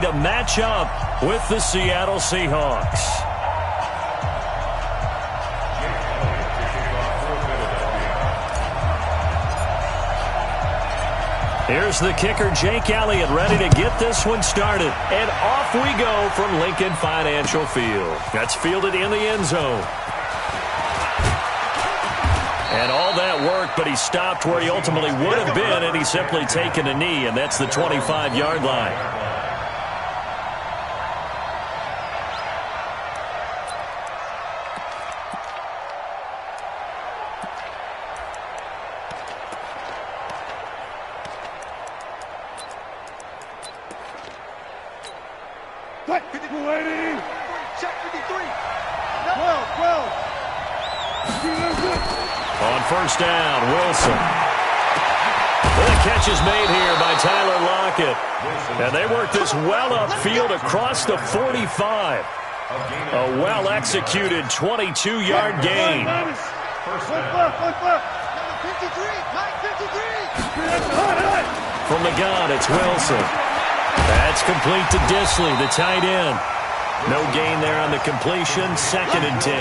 To match up with the Seattle Seahawks. Here's the kicker, Jake Elliott, ready to get this one started. And off we go from Lincoln Financial Field. That's fielded in the end zone. And all that work, but he stopped where he ultimately would have been, and he's simply taken a knee, and that's the 25-yard line. On first down, Wilson. The catch is made here by Tyler Lockett. And they work this well upfield across the 45. A well-executed 22-yard gain. From the gun, it's Wilson. That's complete to Disley, the tight end. No gain there on the completion, 2nd and 10.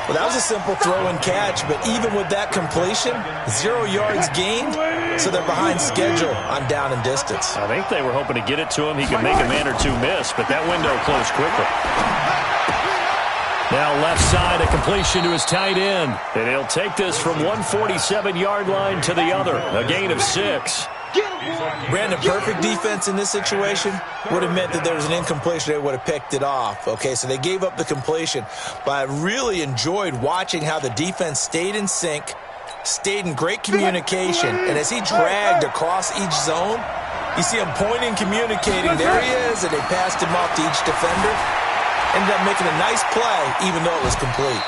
Well, that was a simple throw and catch, but even with that completion, 0 yards gained, so they're behind schedule on down and distance. I think they were hoping to get it to him. He could make a man or two miss, but that window closed quickly. Now left side, a completion to his tight end. And he'll take this from 147-yard line to the other, a gain of 6. Brandon, perfect defense in this situation would have meant that there was an incompletion. They would have picked it off. Okay, so they gave up the completion. But I really enjoyed watching how the defense stayed in sync, stayed in great communication, and as he dragged across each zone, you see him pointing, communicating. There he is, and they passed him off to each defender. Ended up making a nice play, even though it was complete.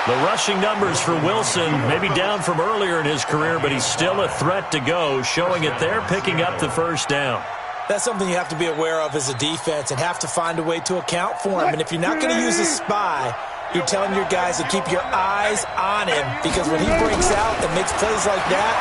The rushing numbers for Wilson maybe down from earlier in his career, but he's still a threat to go, showing it there, picking up the first down. That's something you have to be aware of as a defense and have to find a way to account for him. And if you're not going to use a spy, you're telling your guys to keep your eyes on him, because when he breaks out and makes plays like that,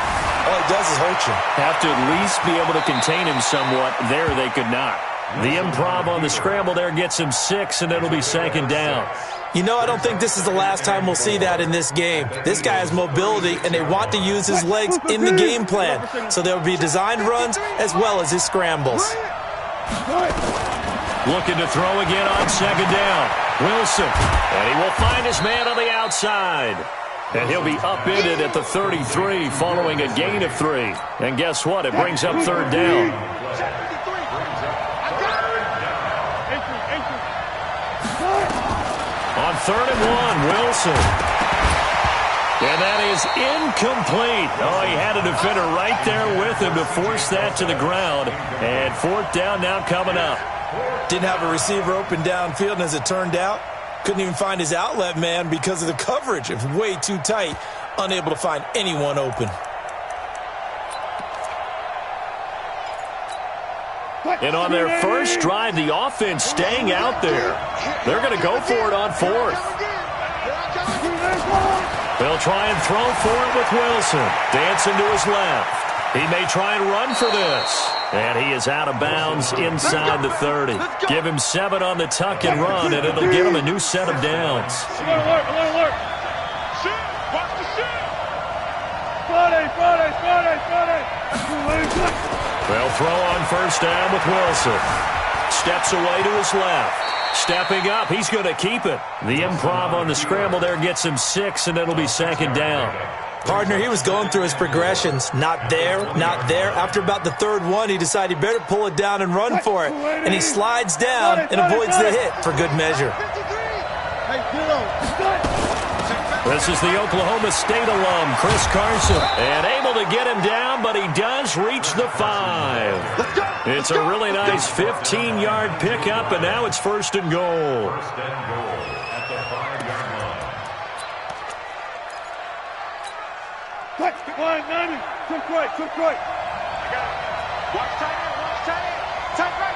all it does is hurt you. Have to at least be able to contain him somewhat. There they could not. The improv on the scramble there gets him 6, and it'll be 2nd down. You know, I don't think this is the last time we'll see that in this game. This guy has mobility, and they want to use his legs in the game plan. So there will be designed runs as well as his scrambles. Looking to throw again on 2nd down. Wilson. And he will find his man on the outside. And he'll be upended at the 33 following a gain of 3. And guess what? It brings up 3rd down. On 3rd and 1, Wilson. And that is incomplete. Oh, he had a defender right there with him to force that to the ground. And 4th down now coming up. Didn't have a receiver open downfield, and as it turned out, couldn't even find his outlet man because of the coverage. It was way too tight, unable to find anyone open. And on their first drive, the offense staying out there. They're going to go for it on 4th. They'll try and throw for it with Wilson. Dancing to his left. He may try and run for this. And he is out of bounds inside the 30. Give him 7 on the tuck and run, and it'll give him a new set of downs. Alert. They'll throw on first down with Wilson. Steps away to his left. Stepping up, he's going to keep it. The improv on the scramble there gets him 6, and it'll be 2nd down. Partner, he was going through his progressions. Not there, not there. After about the 3rd one, he decided he better pull it down and run for it. And he slides down and avoids the hit for good measure. This is the Oklahoma State alum, Chris Carson. And able to get him down, but he does reach the 5. It's a really nice 15-yard pickup, and now it's 1st and goal. Line 90. Took right. I got it. Watch tight end. Tight right.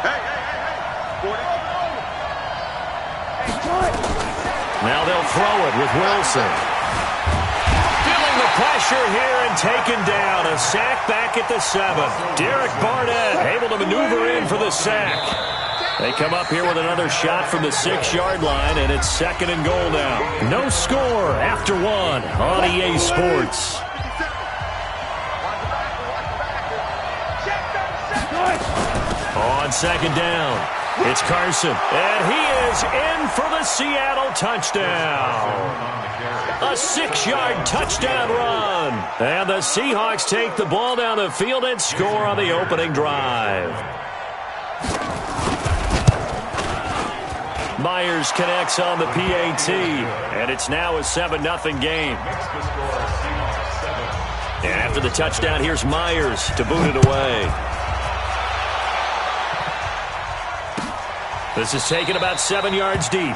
Hey. 40. Now they'll throw it with Wilson. Feeling the pressure here and taken down. A sack back at the 7. Derek Barnett able to maneuver in for the sack. They come up here with another shot from the 6-yard line, and it's 2nd and goal now. No score after 1 on EA Sports. On 2nd down, it's Carson, and he is in for the Seattle touchdown. A 6-yard touchdown run. And the Seahawks take the ball down the field and score on the opening drive. Myers connects on the PAT, and it's now a 7-0 game. And after the touchdown, here's Myers to boot it away. This is taken about 7 yards deep.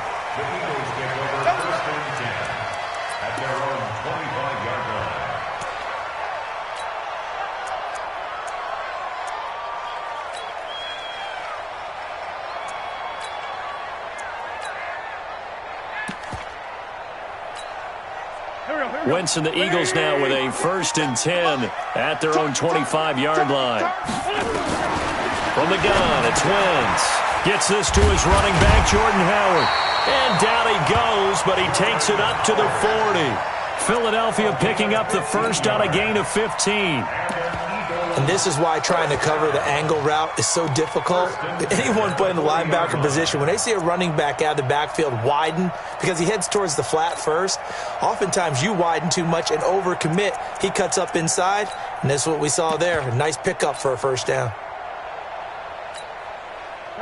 Wentz and the Eagles now with a 1st and 10 at their own 25-yard line. From the gun, it's Wentz. Gets this to his running back, Jordan Howard. And down he goes, but he takes it up to the 40. Philadelphia picking up the first on a gain of 15. And this is why trying to cover the angle route is so difficult. Anyone playing the linebacker position, when they see a running back out of the backfield widen, because he heads towards the flat first, oftentimes you widen too much and overcommit. He cuts up inside, and that's what we saw there. A nice pickup for a 1st down.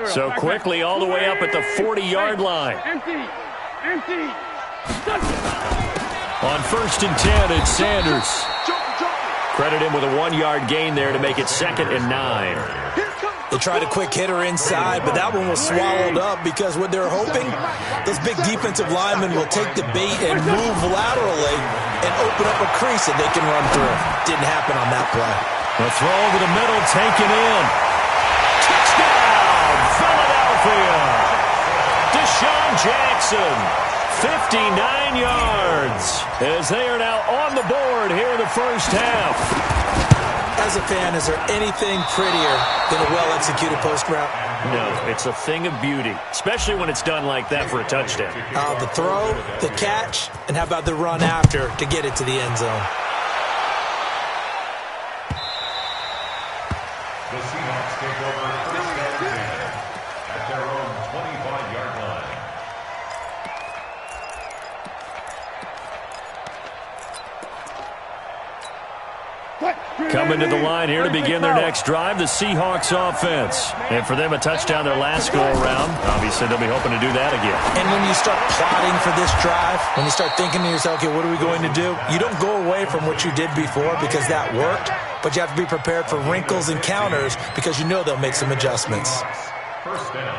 So quickly all the way up at the 40-yard line. Empty. On 1st and 10, it's Sanders. Credit him with a 1-yard gain there to make it 2nd and 9. They tried a quick hitter inside, but that one was swallowed up because what they're hoping, those big defensive linemen will take the bait and move laterally and open up a crease that they can run through. Didn't happen on that play. The throw over the middle, taken in. Touchdown, Philadelphia. Deshaun Jackson, 59 yards, as they are now on the board here in the first half. As a fan, is there anything prettier than a well-executed post route? No, it's a thing of beauty, especially when it's done like that for a touchdown. The throw, the catch, and how about the run after to get it to the end zone? The Seahawks take over 1st and 10 at their own 25-yard line. Coming to the line here to begin their next drive, the Seahawks offense. And for them, a touchdown their last go-around. Obviously, they'll be hoping to do that again. And when you start plotting for this drive, when you start thinking to yourself, okay, what are we going to do? You don't go away from what you did before because that worked, but you have to be prepared for wrinkles and counters because you know they'll make some adjustments. 1st down.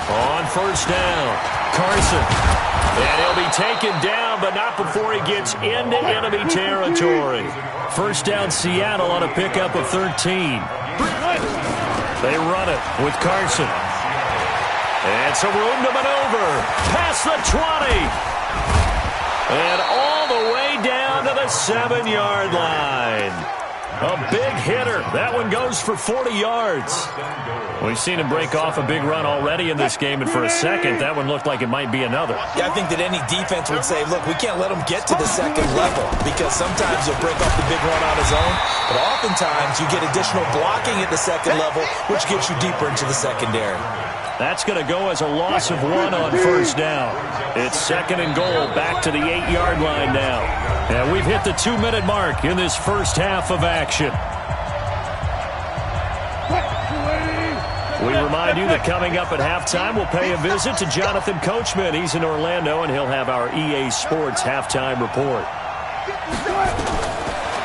On 1st down, Carson. And he'll be taken down, but not before he gets into enemy territory. 1st down, Seattle on a pickup of 13. They run it with Carson. And some room to maneuver. Past the 20. And all the way down to the 7-yard line. A big hitter. That one goes for 40 yards. We've seen him break off a big run already in this game, and for a second, that one looked like it might be another. Yeah, I think that any defense would say, look, we can't let him get to the 2nd level because sometimes he'll break off the big run on his own, but oftentimes you get additional blocking at the 2nd level, which gets you deeper into the secondary. That's going to go as a loss of 1 on 1st down. It's 2nd and goal, back to the 8-yard line now. And we've hit the 2-minute mark in this first half of action. We remind you that coming up at halftime, we'll pay a visit to Jonathan Coachman. He's in Orlando, and he'll have our EA Sports halftime report.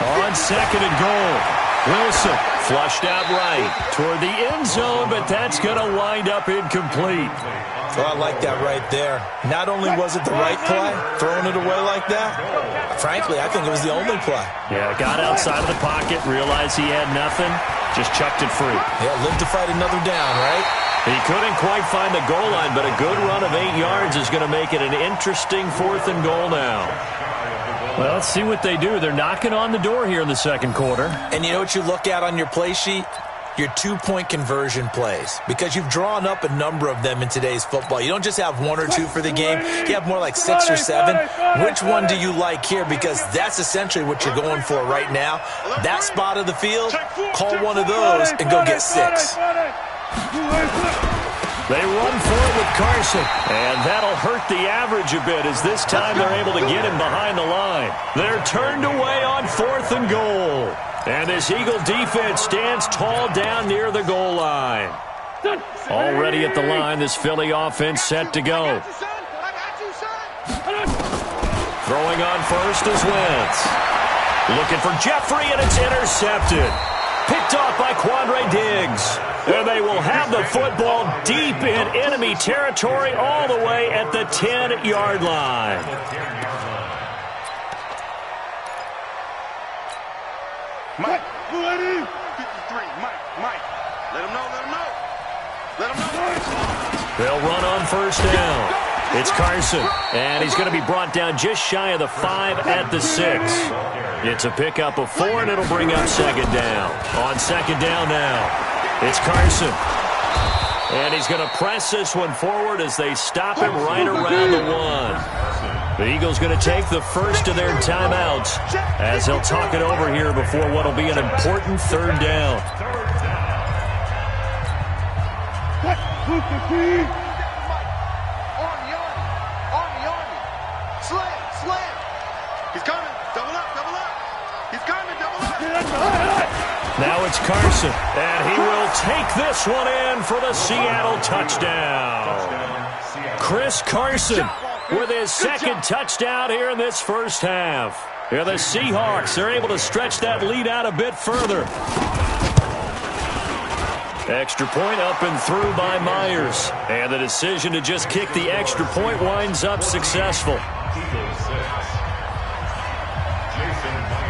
On 2nd and goal, Wilson flushed out right toward the end zone, but that's going to wind up incomplete. Oh, I like that right there. Not only was it the right play, throwing it away like that, frankly, I think it was the only play. Yeah, got outside of the pocket, realized he had nothing, just chucked it free. Yeah, live to fight another down, right? He couldn't quite find the goal line, but a good run of 8 yards is going to make it an interesting 4th and goal now. Well, let's see what they do. They're knocking on the door here in the second quarter. And you know what you look at on your play sheet? Your 2-point conversion plays, because you've drawn up a number of them in today's football. You don't just have 1 or 2 for the game. You have more like 6 or 7. Which one do you like here? Because that's essentially what you're going for right now. That spot of the field, call one of those and go get 6. They run for it with Carson, and that'll hurt the average a bit as this time they're able to get him behind the line. They're turned away on 4th and goal. And this Eagle defense stands tall down near the goal line. Already at the line, this Philly offense set to go. Throwing on first is Wentz. Looking for Jeffrey, and it's intercepted. Picked off by Quandre Diggs. And they will have the football deep in enemy territory all the way at the 10-yard line. Mike, 53, Mike. Let him know. They'll run on first down. It's Carson, and he's going to be brought down just shy of the 5 at the 6. It's a pickup of 4, and it'll bring up second down. On second down now, it's Carson. And he's going to press this one forward as they stop him right around the 1. The Eagles going to take the first of their timeouts as they'll talk it over here before what will be an important 3rd down. Slam. He's coming. Double up. He's coming. Double up. Now it's Carson, and he will take this one in for the Seattle touchdown. Chris Carson with his second touchdown here in this first half. Here the Seahawks are able to stretch that lead out a bit further. Extra point up and through by Myers. And the decision to just kick the extra point winds up successful.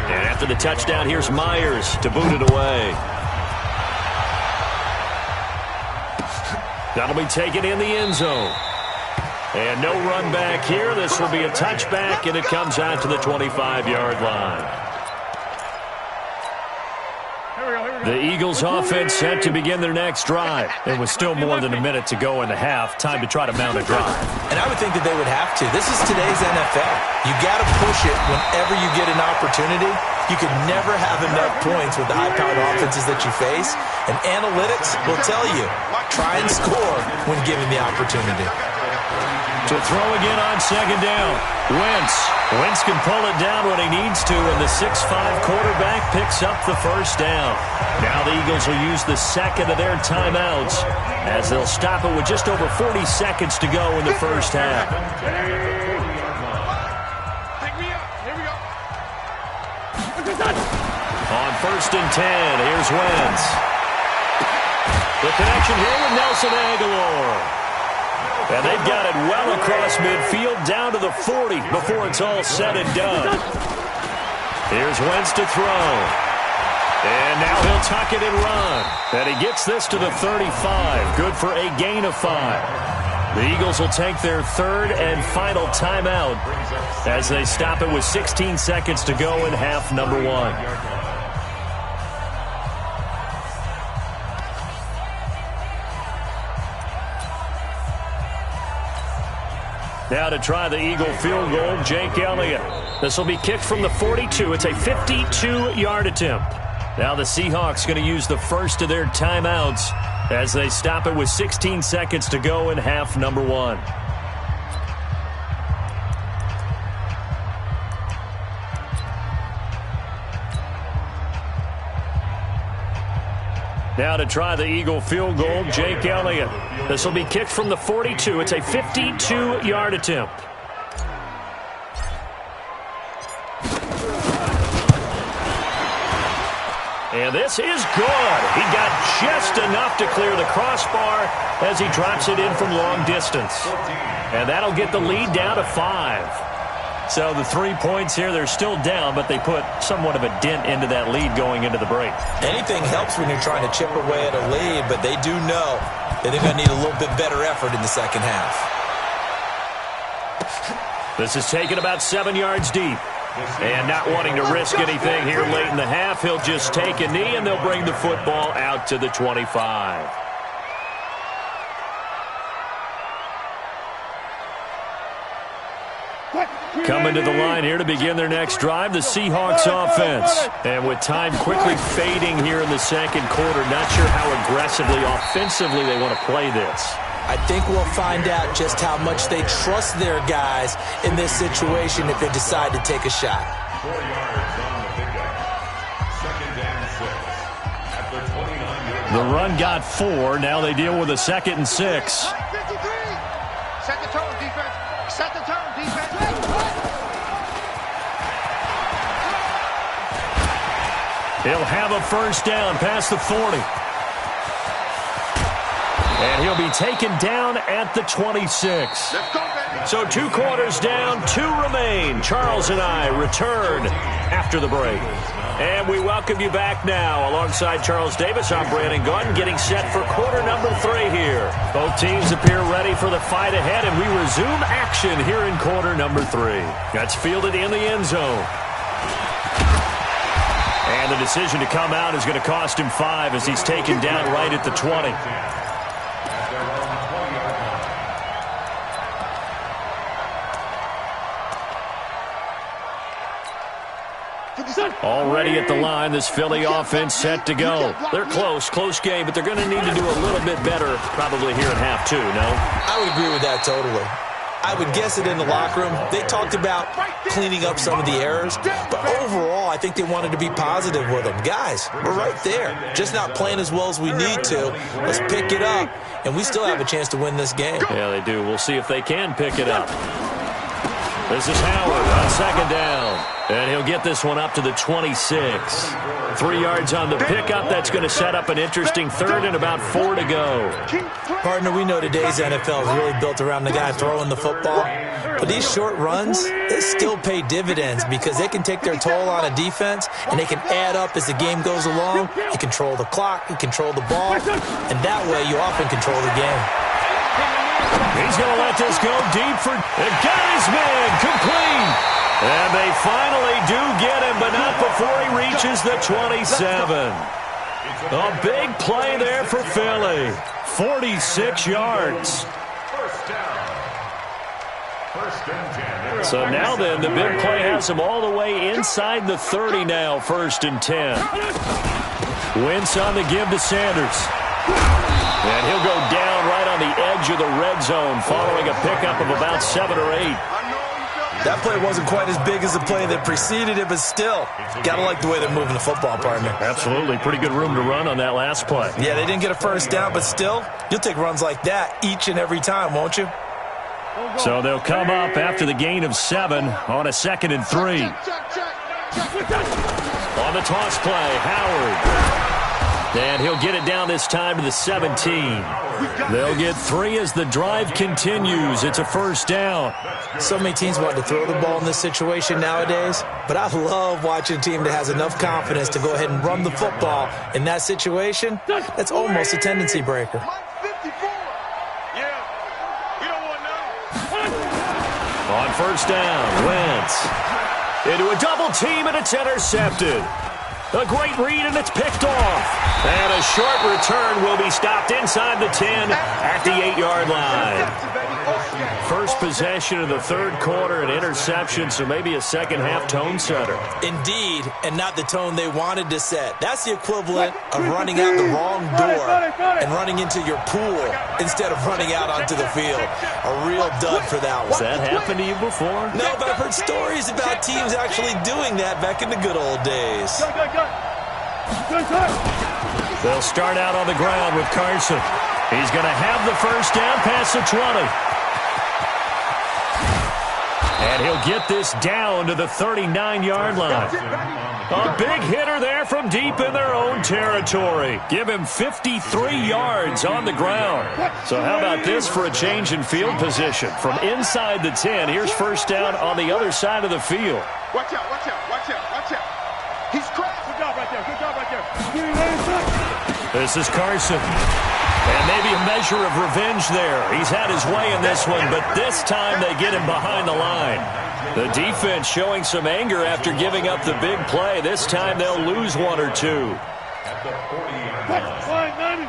And after the touchdown, here's Myers to boot it away. That'll be taken in the end zone. And no run back here. This will be a touchback, and it comes out to the 25-yard line. The Eagles offense set to begin their next drive. It was still more than a minute to go in the half. Time to try to mount a drive. And I would think that they would have to. This is today's NFL. You got to push it whenever you get an opportunity. You can never have enough points with the high-powered offenses that you face. And analytics will tell you, try and score when given the opportunity. To throw again on second down. Wentz can pull it down when he needs to, and the 6'5 quarterback picks up the first down. Now the Eagles will use the second of their timeouts as they'll stop it with just over 40 seconds to go in the first half. On first and 10, here's Wentz. The connection here with Nelson Aguilar. And they've got it well across midfield down to the 40 before it's all said and done. Here's Wentz to throw. And now he'll tuck it and run. And he gets this to the 35. Good for a gain of 5. The Eagles will take their third and final timeout as they stop it with 16 seconds to go in half number 1. Now to try the Eagle field goal, Jake Elliott. This will be kicked from the 42. It's a 52-yard attempt. Now the Seahawks going to use the first of their timeouts as they stop it with 16 seconds to go in half number 1. Now to try the Eagle field goal, Jake Elliott. This will be kicked from the 42. It's a 52-yard attempt. And this is good. He got just enough to clear the crossbar as he drops it in from long distance. And that'll get the lead down to 5. So the 3 points here, they're still down, but they put somewhat of a dent into that lead going into the break. Anything helps when you're trying to chip away at a lead, but they do know They're going to need a little bit better effort in the second half. This is taken about 7 yards deep. And not wanting to risk anything here late in the half, he'll just take a knee, and they'll bring the football out to the 25. Coming to the line here to begin their next drive, the Seahawks offense. And with time quickly fading here in the second quarter, not sure how aggressively, offensively they want to play this. I think we'll find out just how much they trust their guys in this situation if they decide to take a shot. 4 yards on the pickup. 2nd and 6. At the 29-yard line. The run got 4. Now they deal with a 2nd and 6. 53. Set the tone, defense. Set the tone, defense. He'll have a first down past the 40. And he'll be taken down at the 26. So 2 quarters down, 2 remain. Charles and I return after the break. And we welcome you back now. Alongside Charles Davis, I'm Brandon Gordon, getting set for quarter number 3 here. Both teams appear ready for the fight ahead, and we resume action here in quarter number 3. That's fielded in the end zone. And the decision to come out is going to cost him 5 as he's taken down right at the 20. Already at the line, this Philly offense set to go. They're close game, but they're going to need to do a little bit better probably here in half 2, no? I would agree with that totally. I would guess it in the locker room. They talked about cleaning up some of the errors, but overall, I think they wanted to be positive with them. Guys, we're right there. Just not playing as well as we need to. Let's pick it up, and we still have a chance to win this game. Yeah, they do. We'll see if they can pick it up. This is Howard on 2nd down. And he'll get this one up to the 26. 3 yards on the pickup. That's going to set up an interesting 3rd and about 4 to go. Partner, we know today's NFL is really built around the guy throwing the football. But these short runs, they still pay dividends because they can take their toll on a defense, and they can add up as the game goes along. You control the clock, you control the ball, and that way you often control the game. He's going to let this go deep for the guy's man, complete. And they finally do get him, but not before he reaches the 27. A big play there for Philly. 46 yards. So now then, the big play has him all the way inside the 30 now, 1st and 10. Wentz on the give to Sanders. And he'll go down right on the edge of the red zone following a pickup of about 7 or 8. That play wasn't quite as big as the play that preceded it, but still, got to like the way they're moving the football, partner. Absolutely. Pretty good room to run on that last play. Yeah, they didn't get a first down, but still, you'll take runs like that each and every time, won't you? So they'll come up after the gain of 7 on a 2nd and 3. On the toss play, Howard. And he'll get it down this time to the 17. They'll get 3 as the drive continues. It's a first down. So many teams want to throw the ball in this situation nowadays, but I love watching a team that has enough confidence to go ahead and run the football in that situation. That's almost a tendency breaker. On first down, Wentz into a double team, and it's intercepted. A great read, and it's picked off. And a short return will be stopped inside the 10 at the 8-yard line. First possession of the 3rd quarter, an interception, so maybe a second-half tone setter. Indeed, and not the tone they wanted to set. That's the equivalent of running out the wrong door and running into your pool instead of running out onto the field. A real dud for that one. Has that happened to you before? No, but I've heard stories about teams actually doing that back in the good old days. They'll start out on the ground with Carson. He's going to have the first down past the 20. And he'll get this down to the 39-yard line. A big hitter there from deep in their own territory. Give him 53 yards on the ground. So how about this for a change in field position? From inside the 10, here's first down on the other side of the field. Watch out, watch out, watch out, watch out. He's cracked. Good job right there, good job right there. This is Carson. And maybe a measure of revenge there. He's had his way in this one, but this time they get him behind the line. The defense showing some anger after giving up the big play. This time they'll lose one or two. At the 40-yard line.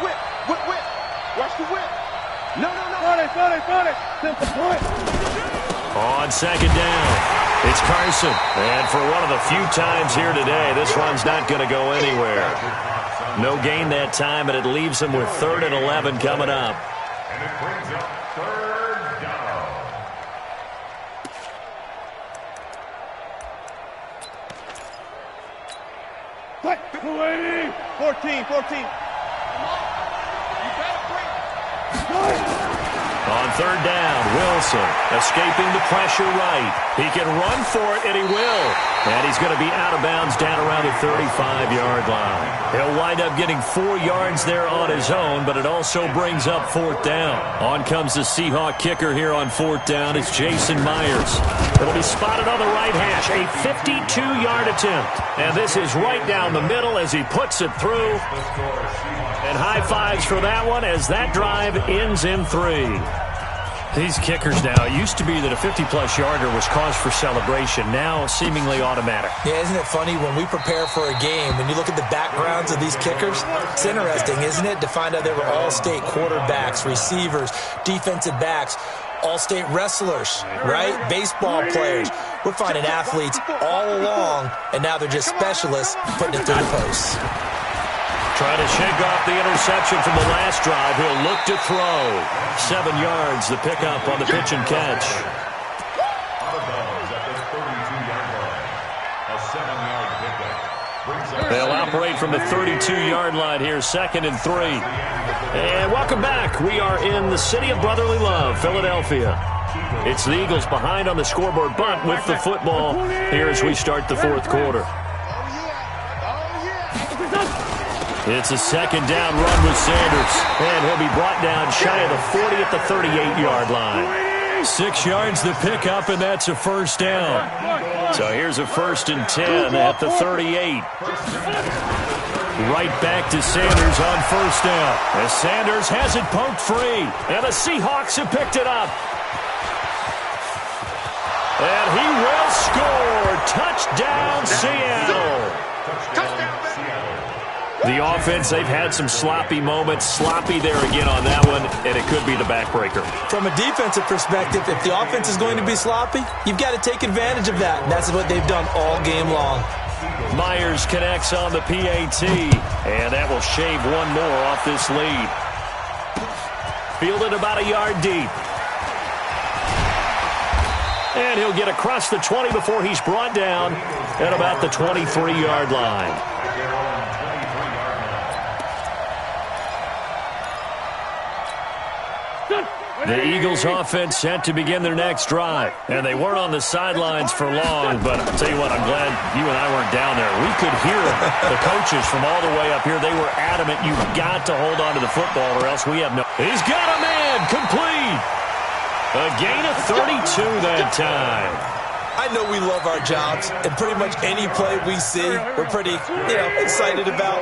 Whip. Watch the whip. No. Got it. On second down, it's Carson. And for one of the few times here today, this run's not going to go anywhere. No gain that time, and it leaves him with 3rd and 11 coming up. And it brings up 3rd down. What? 14. On 3rd down, Wilson escaping the pressure right. He can run for it, and he will. And he's going to be out of bounds down around the 35-yard line. He'll wind up getting 4 yards there on his own, but it also brings up 4th down. On comes the Seahawk kicker here on 4th down. It's Jason Myers. It'll be spotted on the right hash. A 52-yard attempt. And this is right down the middle as he puts it through. And high fives for that one as that drive ends in 3. These kickers now, it used to be that a 50-plus yarder was cause for celebration. Now seemingly automatic. Yeah, isn't it funny when we prepare for a game, when you look at the backgrounds of these kickers, it's interesting, isn't it, to find out they were all-state quarterbacks, receivers, defensive backs, all-state wrestlers, right? Baseball players. We're finding athletes all along, and now they're just specialists putting it through the posts. Trying to shake off the interception from the last drive. He'll look to throw. 7 yards, the pickup on the pitch and catch. Out of bounds at the 32-yard line. A 7-yard pickup. They'll operate from the 32-yard line here, 2nd and 3. And welcome back. We are in the city of brotherly love, Philadelphia. It's the Eagles behind on the scoreboard, but with the football here as we start the 4th quarter. It's a 2nd down run with Sanders. And he'll be brought down shy of the 40 at the 38-yard line. 6 yards the pickup, and that's a 1st down. So here's a 1st and 10 at the 38. Right back to Sanders on 1st down. As Sanders has it poked free. And the Seahawks have picked it up. And he will score. Touchdown, Seattle. The offense, they've had some sloppy moments. Sloppy there again on that one, and it could be the backbreaker. From a defensive perspective, if the offense is going to be sloppy, you've got to take advantage of that. And that's what they've done all game long. Myers connects on the PAT, and that will shave one more off this lead. Fielded about a yard deep. And he'll get across the 20 before he's brought down at about the 23-yard line. The Eagles offense set to begin their next drive. And they weren't on the sidelines for long, but I'll tell you what, I'm glad you and I weren't down there. We could hear the coaches from all the way up here. They were adamant, you've got to hold on to the football or else we have no... He's got a man, complete. A gain of 32 that time. I know we love our jobs, and pretty much any play we see, we're pretty, excited about.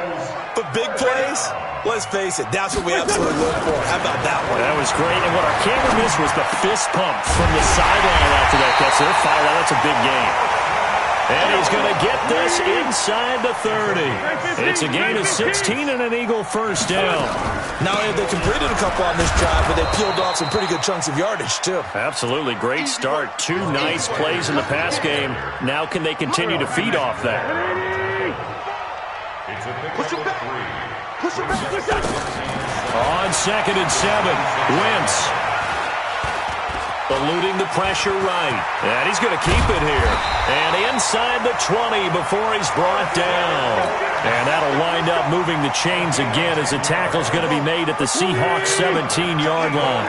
But big plays, let's face it, that's what we absolutely look for. How about that one? That was great, and what our camera missed was the fist pump from the sideline after that catch. They're fired out. That's a big game. And he's going to get this inside the 30. It's a gain of 16 and an Eagle 1st down. Not only have they completed a couple on this drive, but they peeled off some pretty good chunks of yardage, too. Absolutely. Great start. 2 nice plays in the pass game. Now can they continue to feed off that? It's a pickup of 3. On 2nd and 7, Wentz. Eluding the pressure right. And he's going to keep it here. And inside the 20 before he's brought down. And that'll wind up moving the chains again as the tackle's going to be made at the Seahawks 17-yard line.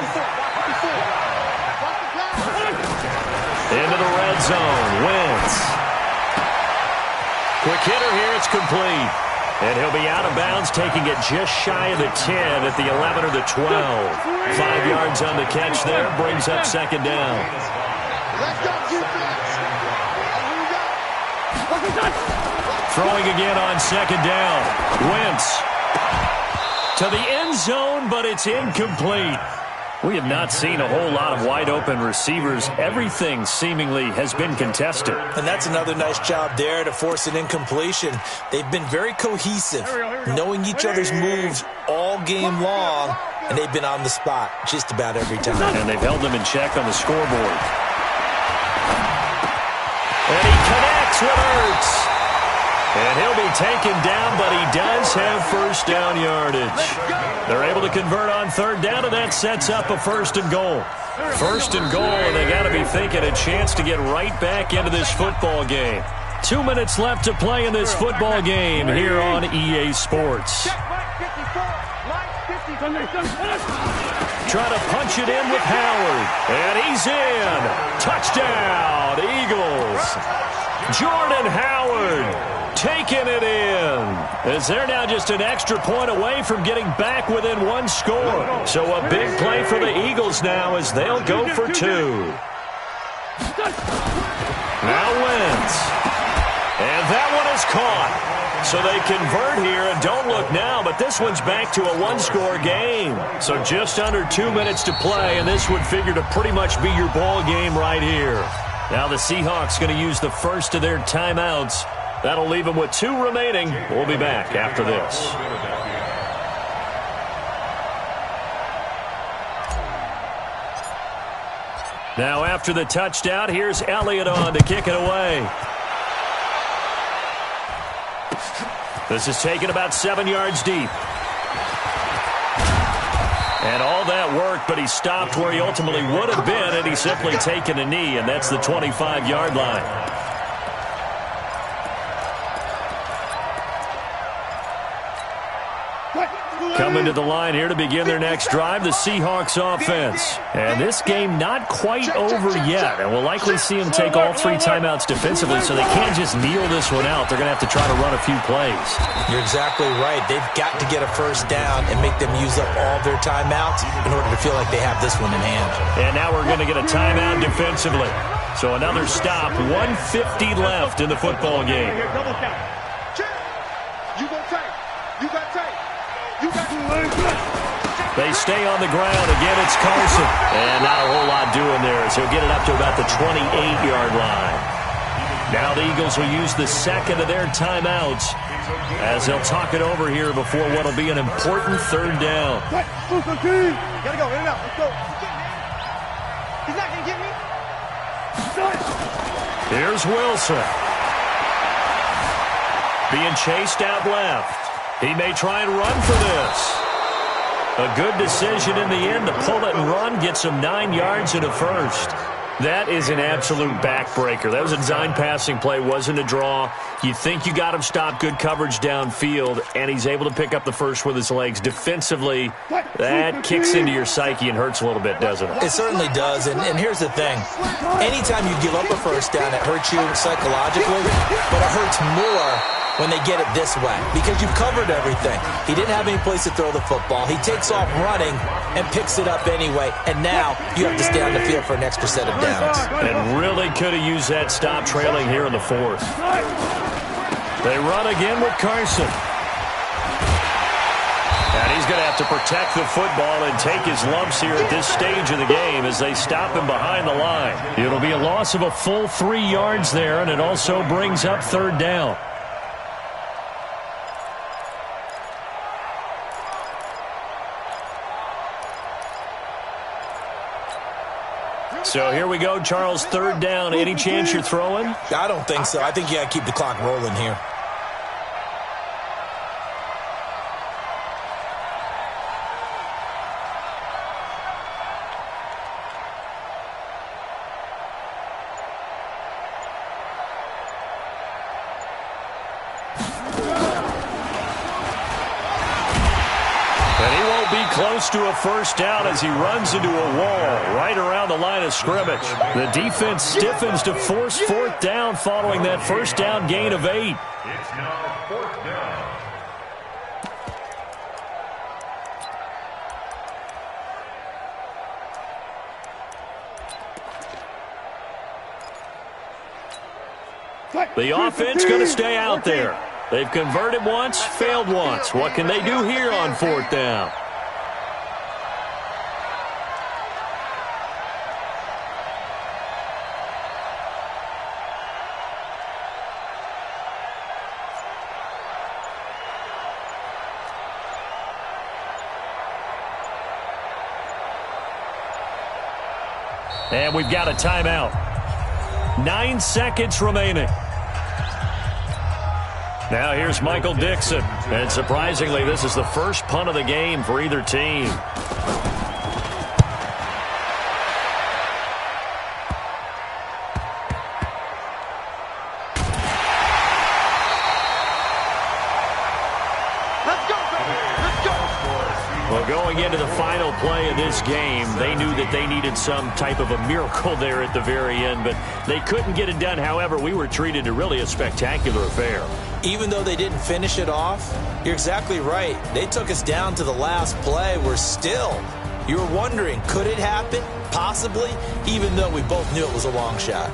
Into the red zone. Wentz. Quick hitter here. It's complete. And he'll be out of bounds, taking it just shy of the 10 at the 11 or the 12. 5 yards on the catch there, brings up 2nd down. Throwing again on second down. Wentz to the end zone, but it's incomplete. We have not seen a whole lot of wide-open receivers. Everything seemingly has been contested. And that's another nice job there to force an incompletion. They've been very cohesive, knowing each other's moves all game long, and they've been on the spot just about every time. And they've held them in check on the scoreboard. And he connects with Ertz. And he'll be taken down, but he does have first down yardage. They're able to convert on third down, and that sets up a first and goal. First and goal, and they got to be thinking a chance to get right back into this football game. 2 minutes left to play in this football game here on EA Sports. Trying to punch it in with Howard, and he's in. Touchdown, Eagles. Jordan Howard taking it in, as they're now just an extra point away from getting back within one score. So a big play for the Eagles now as they'll go for two. Now Wentz. And that one is caught. So they convert here, and don't look now, but this one's back to a one-score game. So just under 2 minutes to play, and this would figure to pretty much be your ball game right here. Now the Seahawks going to use the first of their timeouts. That'll leave them with 2 remaining. We'll be back after this. Now after the touchdown, here's Elliott on to kick it away. This is taken about 7 yards deep. And all that worked, but he stopped where he ultimately would have been, and he's simply taken a knee, and that's the 25-yard line. Coming to the line here to begin their next drive, the Seahawks offense. And this game not quite over yet, and we'll likely see them take all 3 timeouts defensively, so they can't just kneel this one out. They're going to have to try to run a few plays. You're exactly right. They've got to get a first down and make them use up all their timeouts in order to feel like they have this one in hand. And now we're going to get a timeout defensively. So another stop, 1:50 left in the football game. They stay on the ground. Again, it's Carson. And not a whole lot doing there, so he'll get it up to about the 28-yard line. Now the Eagles will use the second of their timeouts as they'll talk it over here before what will be an important third down. Gotta go, in and out, let's go. He's not gonna get me. Here's Wilson. Being chased out left. He may try and run for this. A good decision in the end to pull it and run, gets him 9 yards and a first. That is an absolute backbreaker. That was a design passing play, wasn't a draw. You think you got him stopped, good coverage downfield, and he's able to pick up the first with his legs. Defensively, that kicks into your psyche and hurts a little bit, doesn't it? It certainly does, and here's the thing. Anytime you give up a first down, it hurts you psychologically, but it hurts more when they get it this way, because you've covered everything. He didn't have any place to throw the football. He takes off running and picks it up anyway, and now you have to stay on the field for an extra set of downs. And really could have used that stop trailing here in the fourth. They run again with Carson. And he's going to have to protect the football and take his lumps here at this stage of the game as they stop him behind the line. It'll be a loss of a full 3 yards there, and it also brings up third down. So here we go, Charles, third down. Any chance you're throwing? I don't think so. I think you got to keep the clock rolling here. Close to a first down as he runs into a wall right around the line of scrimmage. The defense stiffens to force fourth down following that first down gain of 8. It's now fourth down. The offense going to stay out there. They've converted once, failed once. What can they do here on 4th down? And we've got a timeout. 9 seconds remaining. Now here's Michael Dixon. And surprisingly, this is the first punt of the game for either team. Well, going into the final play of this game, they knew that they needed some type of a miracle there at the very end, but they couldn't get it done. However, we were treated to really a spectacular affair. Even though they didn't finish it off, you're exactly right. They took us down to the last play. You were wondering, could it happen? Possibly, even though we both knew it was a long shot.